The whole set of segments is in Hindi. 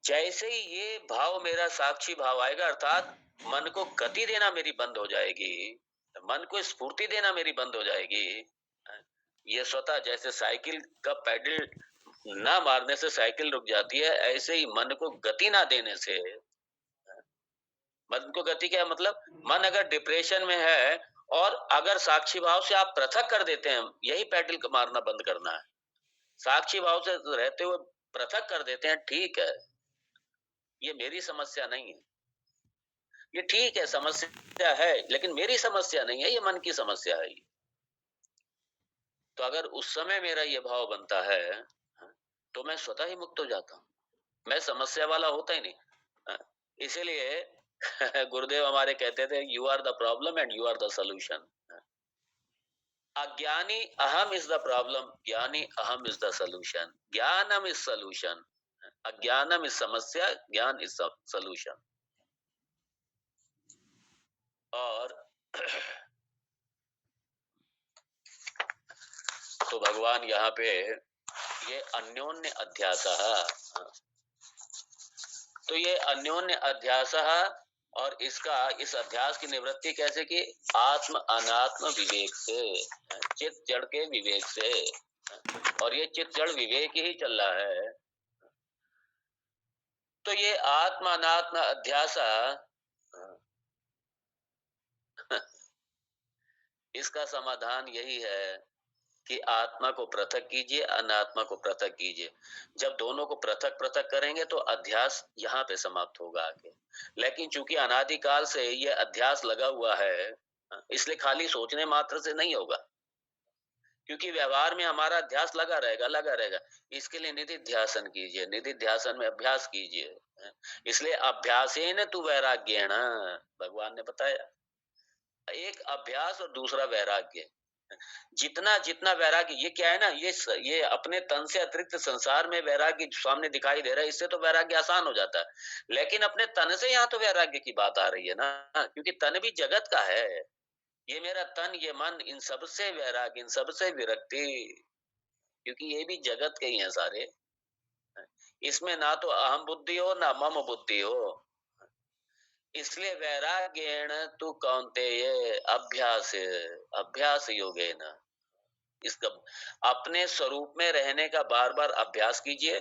जैसे ही ये भाव मेरा साक्षी भाव आएगा, अर्थात मन को गति देना मेरी बंद हो जाएगी, मन को स्फूर्ति देना मेरी बंद हो जाएगी। ये स्वतः जैसे साइकिल का पैडल ना मारने से साइकिल रुक जाती है, ऐसे ही मन को गति ना देने से। मन को गति क्या मतलब, मन अगर डिप्रेशन में है और अगर साक्षी भाव से आप पृथक कर देते हैं, यही पैडल को मारना बंद करना है। साक्षी भाव से रहते हुए पृथक कर देते हैं, ठीक है, ये मेरी समस्या नहीं है, ये ठीक है, समस्या है, लेकिन मेरी समस्या नहीं है, ये मन की समस्या है। तो अगर उस समय मेरा ये भाव बनता है, तो मैं स्वतः ही मुक्त हो जाता हूँ, मैं समस्या वाला होता ही नहीं। इसीलिए गुरुदेव हमारे कहते थे, you are the problem and you are the solution. अज्ञानी अहम इज द प्रॉब्लम, ज्ञानी अहम इज द सोल्यूशन। ज्ञानम इज सोल्यूशन, अज्ञानम इज समस्या, ज्ञान इज सोल्यूशन। और तो भगवान यहाँ पे ये अन्योन्य अध्यास, तो ये अन्योन्य अध्यास और इसका इस अध्यास की निवृत्ति कैसे की? आत्म अनात्म विवेक से, चित्त जड़ के विवेक से। और ये चित्त जड़ विवेक ही चल रहा है। तो ये आत्म अनात्म अध्यास, इसका समाधान यही है कि आत्मा को पृथक कीजिए, अनात्मा को पृथक कीजिए। जब दोनों को पृथक पृथक करेंगे तो अध्यास यहाँ पे समाप्त होगा आके। लेकिन चूंकि अनादिकाल से ये अध्यास लगा हुआ है, इसलिए खाली सोचने मात्र से नहीं होगा, क्योंकि व्यवहार में हमारा अध्यास लगा रहेगा। इसके लिए निधिध्यासन कीजिए, निधिध्यासन में अभ्यास कीजिए। इसलिए अभ्यासेन तु वैराग्येण, भगवान ने बताया, एक अभ्यास और दूसरा वैराग्य। जितना जितना वैराग्य, ये क्या है ना, ये अपने तन से अतिरिक्त संसार में वैराग्य सामने दिखाई दे रहा है, इससे तो वैराग्य आसान हो जाता है। लेकिन अपने तन से यहाँ तो वैराग्य की बात आ रही है ना, क्योंकि तन भी जगत का है। ये मेरा तन, ये मन, इन सबसे वैराग्य, इन सबसे विरक्ति, क्योंकि ये भी जगत के ही हैं सारे। इसमें ना तो अहम बुद्धि हो ना मम बुद्धि हो। इसलिए वैराग्येण तु कौन्तेय अभ्यास, अभ्यास योगेन, इसका अपने स्वरूप में रहने का बार बार अभ्यास कीजिए।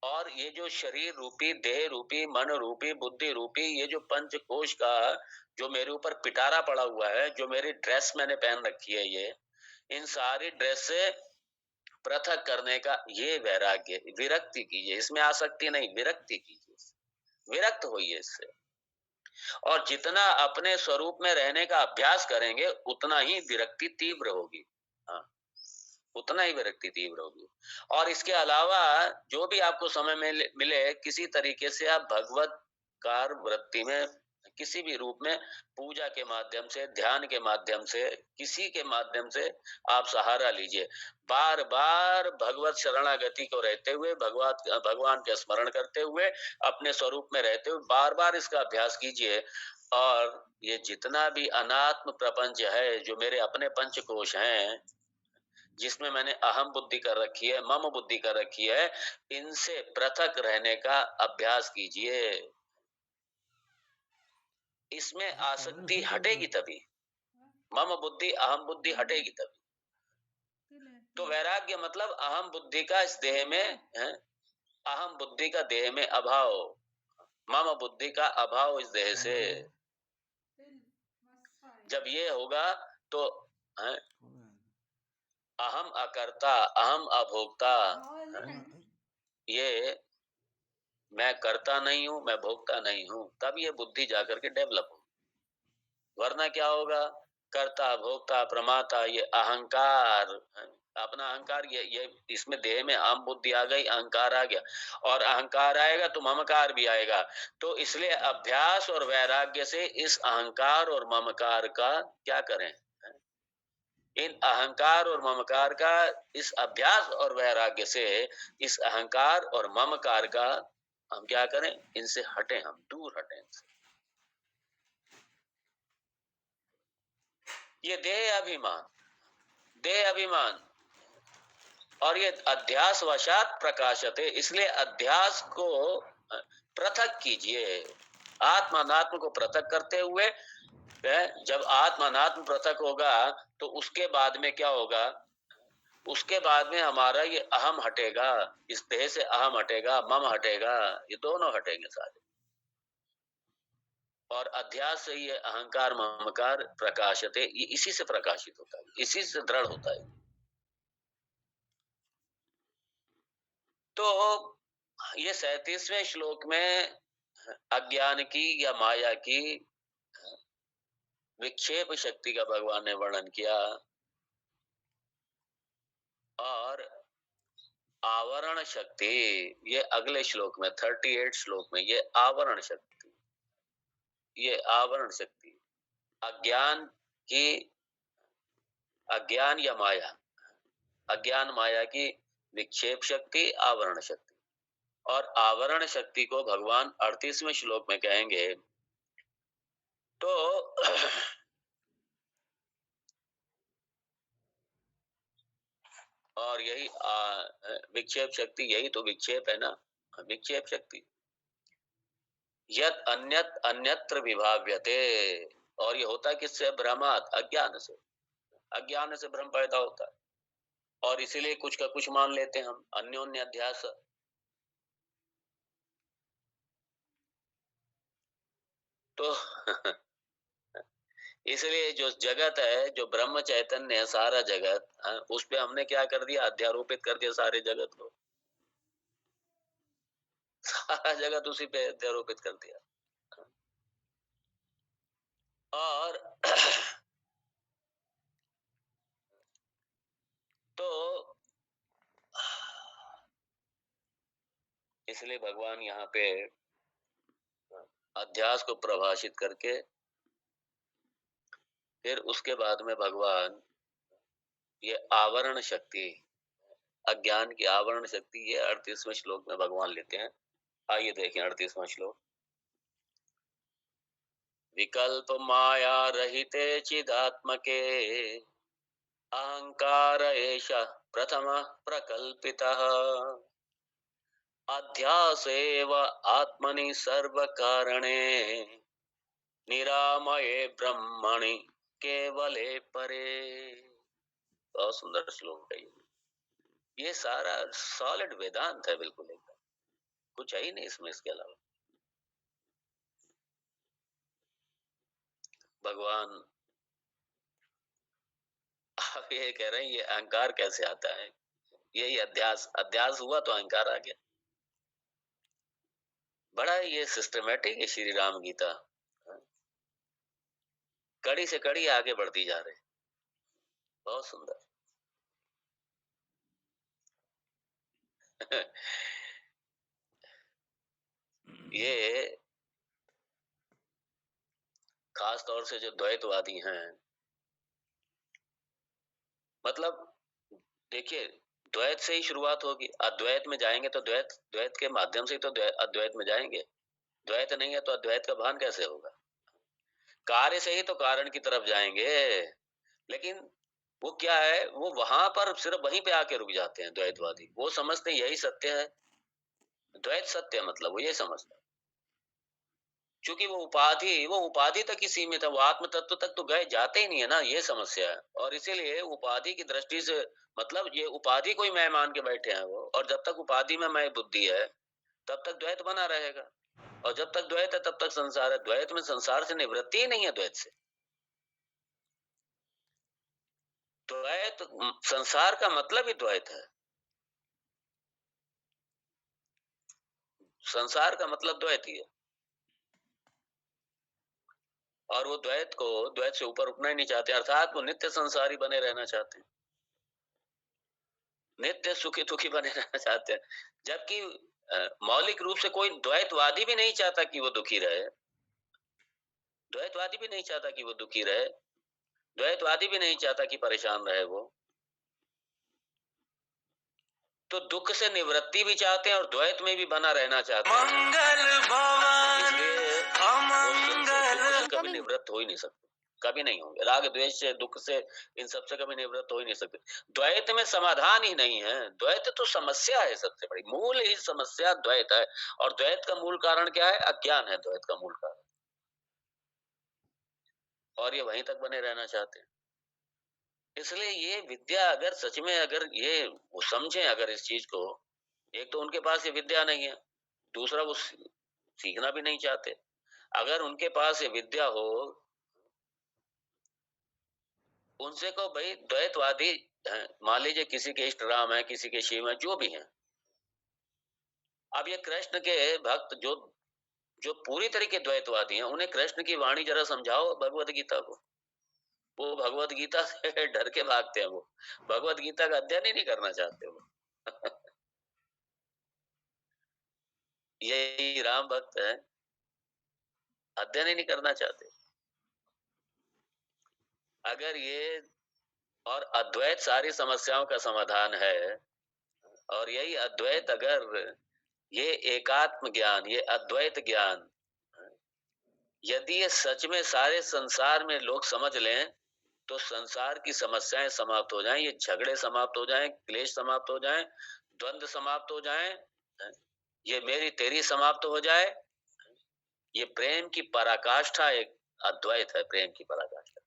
और ये जो शरीर रूपी, देह रूपी, मन रूपी, बुद्धि रूपी, ये जो पंचकोश का जो मेरे ऊपर पिटारा पड़ा हुआ है, जो मेरी ड्रेस मैंने पहन रखी है, ये इन सारी ड्रेस से पृथक करने का ये वैराग्य, विरक्ति कीजिए, इसमें आसक्ति नहीं, विरक्ति कीजिए, विरक्त होइए इससे। और जितना अपने स्वरूप में रहने का अभ्यास करेंगे, उतना ही विरक्ति तीव्र होगी। हाँ, उतना ही विरक्ति तीव्र होगी। और इसके अलावा जो भी आपको समय में मिले, किसी तरीके से आप भगवत कार वृत्ति में किसी भी रूप में, पूजा के माध्यम से, ध्यान के माध्यम से, किसी के माध्यम से आप सहारा लीजिए। बार बार भगवत शरणागति को रहते हुए, भगवान के स्मरण करते हुए, अपने स्वरूप में रहते हुए बार बार इसका अभ्यास कीजिए। और ये जितना भी अनात्म प्रपंच है, जो मेरे अपने पंचकोश हैं, जिसमें मैंने अहम बुद्धि कर रखी है, मम बुद्धि कर रखी है, इनसे पृथक रहने का अभ्यास कीजिए। इसमें आसक्ति हटेगी तभी, मम बुद्धि अहम बुद्धि हटेगी तभी। तो वैराग्य मतलब अहम बुद्धि का इस देह में है, अहम बुद्धि का देह में अभाव, मम बुद्धि का अभाव इस देह से। जब ये होगा तो है, अहम अकर्ता, अहम अभोक्ता, ये मैं करता नहीं हूं, मैं भोगता नहीं हूं, तब ये बुद्धि जाकर के डेवलप हो। वरना क्या होगा, कर्ता भोक्ता प्रमाता, ये अहंकार, अपना अहंकार, ये इसमें देह में अहम बुद्धि आ गई, अहंकार आ गया, और अहंकार आएगा तो ममकार भी आएगा। तो इसलिए अभ्यास और वैराग्य से इस अहंकार और ममकार का क्या करें, इन अहंकार और ममकार का, इस अभ्यास और वैराग्य से इस अहंकार और ममकार का हम क्या करें, इनसे हटें, हम दूर हटें इनसे। ये देह अभिमान, देह अभिमान और ये अध्यास वशात प्रकाशते, इसलिए अध्यास को पृथक कीजिए। आत्मा अनात्म को पृथक करते हुए, जब आत्मा अनात्म पृथक होगा तो उसके बाद में क्या होगा? उसके बाद में हमारा ये अहम हटेगा, इस देह से अहम हटेगा, मम हटेगा, ये दोनों हटेंगे सारे। और अध्यास से ये अहंकार ममकार प्रकाशते, ये इसी से प्रकाशित होता है, इसी से दृढ़ होता है। तो ये 37वें श्लोक में अज्ञान की या माया की विक्षेप शक्ति का भगवान ने वर्णन किया, और आवरण शक्ति ये अगले श्लोक में 38 श्लोक में, ये आवरण शक्ति, ये आवरण शक्ति अज्ञान की, अज्ञान या माया, अज्ञान माया की विक्षेप शक्ति, आवरण शक्ति। और आवरण शक्ति को भगवान 38वें श्लोक में कहेंगे। तो और यही विक्षेप शक्ति, यही तो विक्षेप है ना, विक्षेप शक्ति। यत अन्यत अन्यत्र विभाव्यते, और ये होता किससे? भ्रमात, अज्ञान से। अज्ञान से भ्रम पैदा होता है, और इसीलिए कुछ का कुछ मान लेते हैं हम, अन्योन्य अध्यास। तो इसलिए जो जगत है, जो ब्रह्म चैतन्य है, सारा जगत, उस पे हमने क्या कर दिया? अध्यारोपित कर दिया सारे जगत को। सारा जगत उसी पे अध्यारोपित कर दिया। और तो इसलिए भगवान यहाँ पे अध्यास को प्रभाषित करके, फिर उसके बाद में भगवान ये आवरण शक्ति, अज्ञान की आवरण शक्ति, ये 38वें श्लोक में भगवान लेते हैं। आइए देखें 38वां श्लोक। विकल्प माया रहिते चिदात्मके अहंकार एष प्रथम प्रकल्पितः अध्यासेव आत्मनि सर्व कारणे निरामये ब्रह्मणि केवले परे। बहुत सुंदर श्लोक है ये सारा सॉलिड वेदांत है, बिल्कुल एकदम, कुछ है ही नहीं इसमें इसके अलावा। भगवान आप ये कह रहे हैं ये अहंकार कैसे आता है? यही अध्यास, अध्यास हुआ तो अहंकार आ गया। बड़ा ये सिस्टमेटिक है श्री राम गीता, कड़ी से कड़ी आगे बढ़ती जा रही, बहुत सुंदर। ये खास तौर से जो द्वैतवादी हैं, मतलब देखिए, द्वैत से ही शुरुआत होगी, अद्वैत में जाएंगे तो द्वैत के माध्यम से तो अद्वैत में जाएंगे। द्वैत नहीं है तो अद्वैत का भान कैसे होगा? कार्य से ही तो कारण की तरफ जाएंगे। लेकिन वो क्या है, वो वहां पर सिर्फ वहीं पे आके रुक जाते हैं द्वैतवादी। वो समझते हैं यही सत्य है, द्वैत सत्य है, मतलब वो ये समझता है। क्योंकि वो उपाधि तक ही सीमित है, वो आत्म तत्व तक तो गए जाते ही नहीं है ना, ये समस्या है। और इसीलिए उपाधि की दृष्टि से, मतलब ये उपाधि को ही मैं मान के बैठे हैं वो, और जब तक उपाधि में मैं बुद्धि है तब तक द्वैत बना रहेगा, और जब तक द्वैत है तब तक संसार है। द्वैत में संसार से निवृत्ति ही नहीं है, द्वैत से। द्वैत, संसार का मतलब ही द्वैत है, संसार का मतलब द्वैत ही है। और वो द्वैत से ऊपर उठना ही नहीं चाहते, अर्थात वो नित्य संसारी बने रहना चाहते हैं, नित्य सुखी दुखी बने रहना चाहते हैं। जबकि मौलिक रूप से कोई द्वैतवादी भी नहीं चाहता कि वो दुखी रहे, द्वैतवादी भी नहीं चाहता कि वो दुखी रहे, द्वैतवादी भी नहीं चाहता कि परेशान रहे वो। तो दुख से निवृत्ति भी चाहते हैं और द्वैत में भी बना रहना चाहते हैं। मंगल भवन, इसलिए दुख से कभी निवृत्त हो ही नहीं सकते। कभी नहीं होंगे। राग द्वेष से, दुख से, इन सब से कभी निवृत्त हो ही नहीं सकते। द्वैत में समाधान ही नहीं है। द्वैत तो समस्या है, सबसे बड़ी मूल ही समस्या द्वैत है। और द्वैत का मूल कारण क्या है? अज्ञान है द्वैत का मूल कारण। और ये वहीं तक बने रहना चाहते हैं। इसलिए ये विद्या अगर सच में अगर ये वो समझें अगर इस चीज को, एक तो उनके पास ये विद्या नहीं है, दूसरा वो सीखना भी नहीं चाहते। अगर उनके पास ये विद्या हो, उनसे को भाई द्वैतवादी हैं, मान लीजिए किसी के इष्ट राम है, किसी के शिव है, जो भी हैं। अब ये कृष्ण के भक्त जो जो पूरी तरीके द्वैतवादी हैं, उन्हें कृष्ण की वाणी जरा समझाओ भगवत गीता को। वो भगवत गीता से डर के भागते हैं। वो भगवत गीता का अध्ययन ही नहीं करना चाहते वो। यही राम भक्त है, अध्ययन ही नहीं करना चाहते। अगर ये और अद्वैत सारी समस्याओं का समाधान है, और यही अद्वैत अगर ये एकात्म ज्ञान, ये अद्वैत ज्ञान यदि ये सच में सारे संसार में लोग समझ लें, तो संसार की समस्याएं समाप्त हो जाएं, ये झगड़े समाप्त हो जाएं, क्लेश समाप्त हो जाएं, द्वंद्व समाप्त हो जाएं, ये मेरी तेरी समाप्त हो जाए। ये प्रेम की पराकाष्ठा एक अद्वैत है, प्रेम की पराकाष्ठा।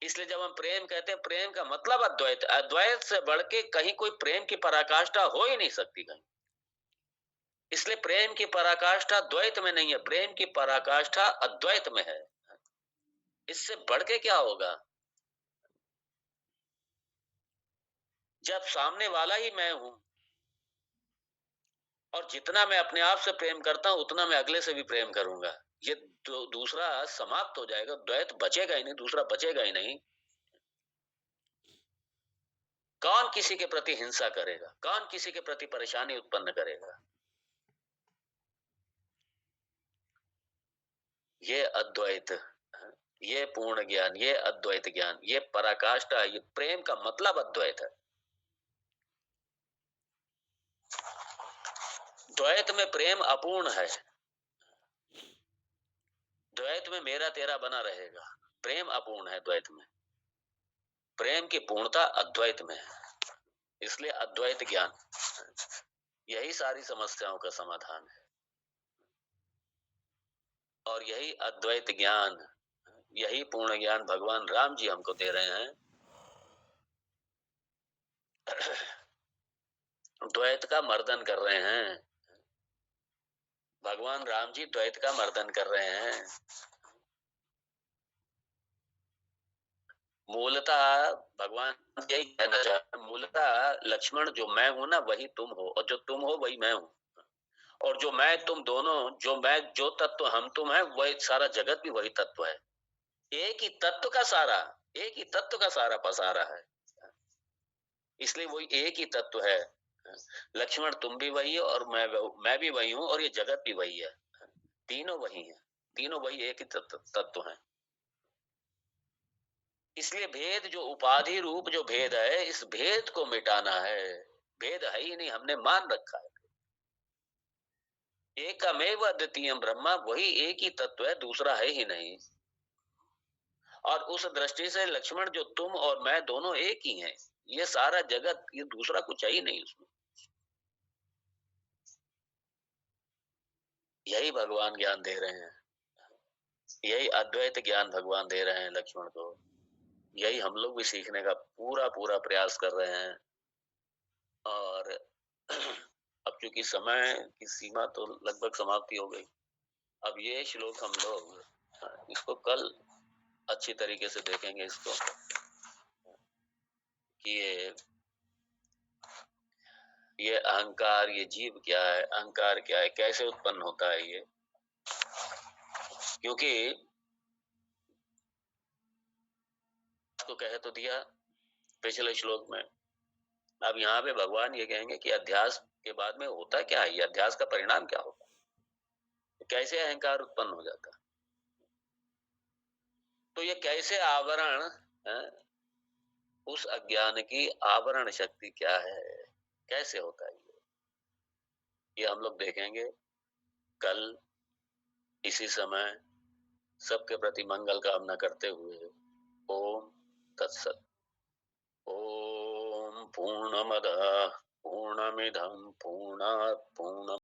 इसलिए जब हम प्रेम कहते हैं, प्रेम का मतलब अद्वैत। अद्वैत से बढ़ के कहीं कोई प्रेम की पराकाष्ठा हो ही नहीं सकती कहीं। इसलिए प्रेम की पराकाष्ठा द्वैत में नहीं है, प्रेम की पराकाष्ठा अद्वैत में है। इससे बढ़ के क्या होगा? जब सामने वाला ही मैं हूं, और जितना मैं अपने आप से प्रेम करता हूं, उतना मैं अगले से भी प्रेम करूंगा। ये दूसरा समाप्त हो जाएगा, द्वैत बचेगा ही नहीं, दूसरा बचेगा ही नहीं। कौन किसी के प्रति हिंसा करेगा? कौन किसी के प्रति परेशानी उत्पन्न करेगा? ये अद्वैत, ये पूर्ण ज्ञान, ये अद्वैत ज्ञान, ये पराकाष्ठा, ये प्रेम का मतलब अद्वैत है। द्वैत में प्रेम अपूर्ण है। द्वैत में मेरा तेरा बना रहेगा। प्रेम अपूर्ण है द्वैत में। प्रेम की पूर्णता अद्वैत में है। इसलिए अद्वैत ज्ञान यही सारी समस्याओं का समाधान है। और यही अद्वैत ज्ञान, यही पूर्ण ज्ञान भगवान राम जी हमको दे रहे हैं। द्वैत का मर्दन कर रहे हैं भगवान राम जी, द्वैत का मर्दन कर रहे हैं। मूलतः भगवान यही कहना चाहते हैं, मूलतः लक्ष्मण जो मैं हूं ना वही तुम हो, और जो तुम हो वही मैं हूं। और जो मैं तुम दोनों, जो मैं जो तत्व हम तुम है, वही सारा जगत भी वही तत्व है। एक ही तत्व का सारा, एक ही तत्व का सारा पसारा है। इसलिए वही एक ही तत्व है। लक्ष्मण तुम भी वही हो, और मैं भी वही हूं, और ये जगत भी वही है। तीनों वही है, तीनों वही एक ही तत्व है। इसलिए भेद जो उपाधि रूप जो भेद है, इस भेद को मिटाना है। भेद है ही नहीं, हमने मान रखा है। एकमेव अद्वितीय ब्रह्मा, वही एक ही तत्व है, दूसरा है ही नहीं। और उस दृष्टि से लक्ष्मण जो तुम और मैं दोनों एक ही हैं। ये सारा जगत, ये दूसरा कुछ है ही नहीं उसमें। यही भगवान ज्ञान दे रहे हैं, यही अद्वैत ज्ञान भगवान दे रहे हैं लक्ष्मण को। यही हम लोग भी सीखने का पूरा पूरा प्रयास कर रहे हैं। और अब चूंकि समय की सीमा तो लगभग समाप्ति हो गई, अब ये श्लोक हम लोग इसको कल अच्छी तरीके से देखेंगे इसको, कि ये अहंकार, ये जीव क्या है, अहंकार क्या है, कैसे उत्पन्न होता है ये। क्योंकि तो कह तो दिया पिछले श्लोक में, अब यहाँ पे भगवान ये कहेंगे कि अध्यास के बाद में होता क्या है, ये अध्यास का परिणाम क्या होगा, कैसे अहंकार उत्पन्न हो जाता। तो ये कैसे आवरण है, उस अज्ञान की आवरण शक्ति क्या है, कैसे होता है ये हम लोग देखेंगे कल इसी समय सबके प्रति मंगल कामना करते हुए ओम तत्सत। ओम पूर्णमदः पूर्णमिदं पूर्णात् पूर्णमुदच्यते